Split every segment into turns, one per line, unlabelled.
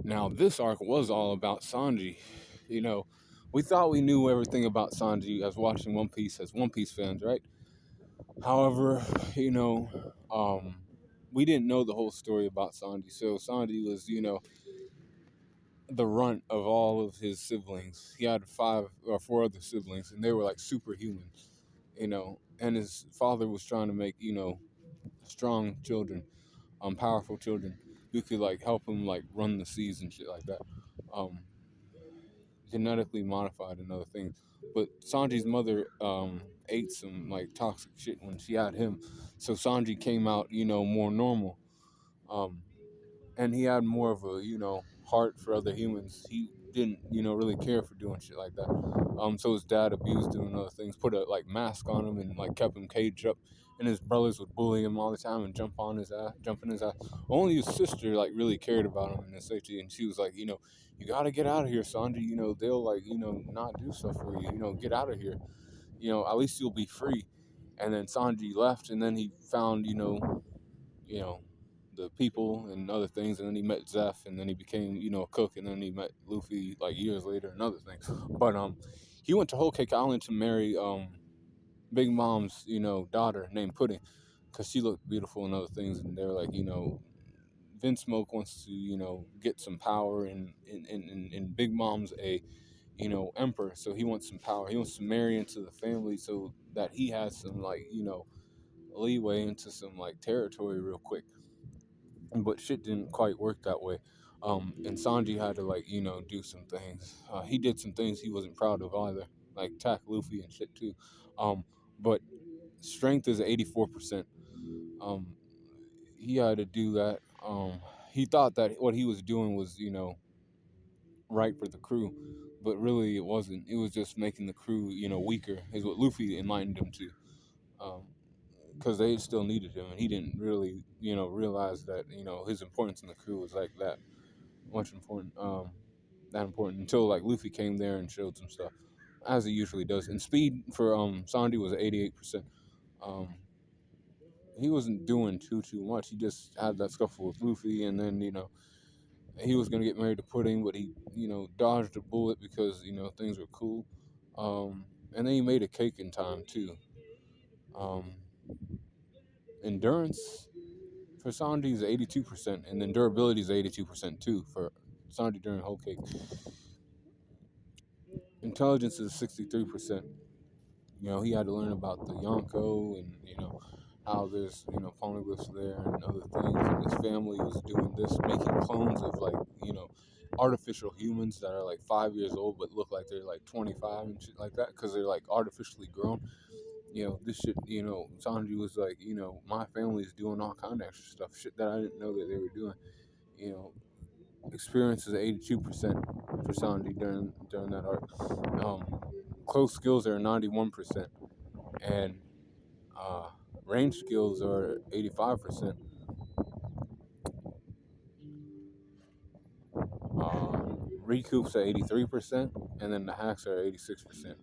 Now, this arc was all about Sanji. You know, we thought we knew everything about Sanji as watching One Piece as One Piece fans, right? However, you know, we didn't know the whole story about Sanji. So Sanji was, the runt of all of his siblings. He had five or four other siblings, and they were like superhuman, And his father was trying to make, strong children, powerful children who could like help him like run the seas and shit like that. Um, Genetically modified and other things. But Sanji's mother ate some like toxic shit when she had him, so Sanji came out, more normal. Um, and he had more of a heart for other humans. He didn't really care for doing shit like that. So his dad abused him and other things, put a like mask on him and like kept him caged up. And his brothers would bully him all the time and jump in his ass. Only his sister like really cared about him and his safety, and she was like, you gotta get out of here, Sanji. They'll like not do stuff for you. Get out of here. At least you'll be free. And then Sanji left, and then he found you know, the people and other things, and then he met Zeph, and then he became, a cook, and then he met Luffy like years later and other things. But he went to Whole Cake Island to marry Big Mom's, daughter named Pudding, because she looked beautiful and other things, and they were like, Vince Smoke wants to, get some power, and Big Mom's a, emperor, so he wants some power. He wants to marry into the family so that he has some like, leeway into some like territory real quick. But shit didn't quite work that way. And Sanji had to like do some things. He did some things he wasn't proud of either, like attack Luffy and shit too. But strength is 84%. Um, he had to do that. He thought that what he was doing was right for the crew, but really it wasn't. It was just making the crew weaker. Is what Luffy enlightened him to. Because they still needed him, and he didn't really, realize that, his importance in the crew was like that much important, that important until like Luffy came there and showed some stuff, as he usually does. And speed for Sandy was 88%. Um, he wasn't doing too much. He just had that scuffle with Luffy, and then he was gonna get married to Pudding, but he dodged a bullet because things were cool. And then he made a cake in time too. Um, Endurance for Sanji is 82%, and then durability is 82% too for Sanji during whole cake. Intelligence is 63%. He had to learn about the Yonko and how there's poneglyphs there and other things. And his family was doing this, making clones of like artificial humans that are like 5 years old but look like they're like 25 and shit like that because they're like artificially grown. This shit. Sanji was like, my family's doing all kind of extra stuff, shit that I didn't know that they were doing. You know, Experience is 82% for Sanji during that arc. Close skills are 91%, and uh, range skills are 85%. Recoups are 83%, and then the hacks are 86%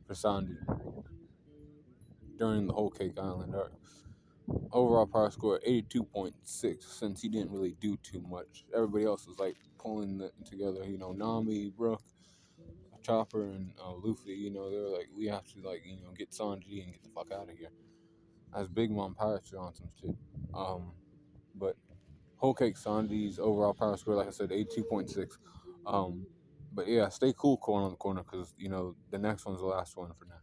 for Sanji during the whole Cake Island arc. Overall power score 82.6, since he didn't really do too much. Everybody else was like pulling it together. Nami, Brook, Chopper, and Luffy. They were like, we have to like get Sanji and get the fuck out of here. As Big Mom Pirates are on some shit. But Whole Cake Sanji's overall power score, like I said, 82.6. But yeah, stay cool, Corn on the Corner, because the next one's the last one for now.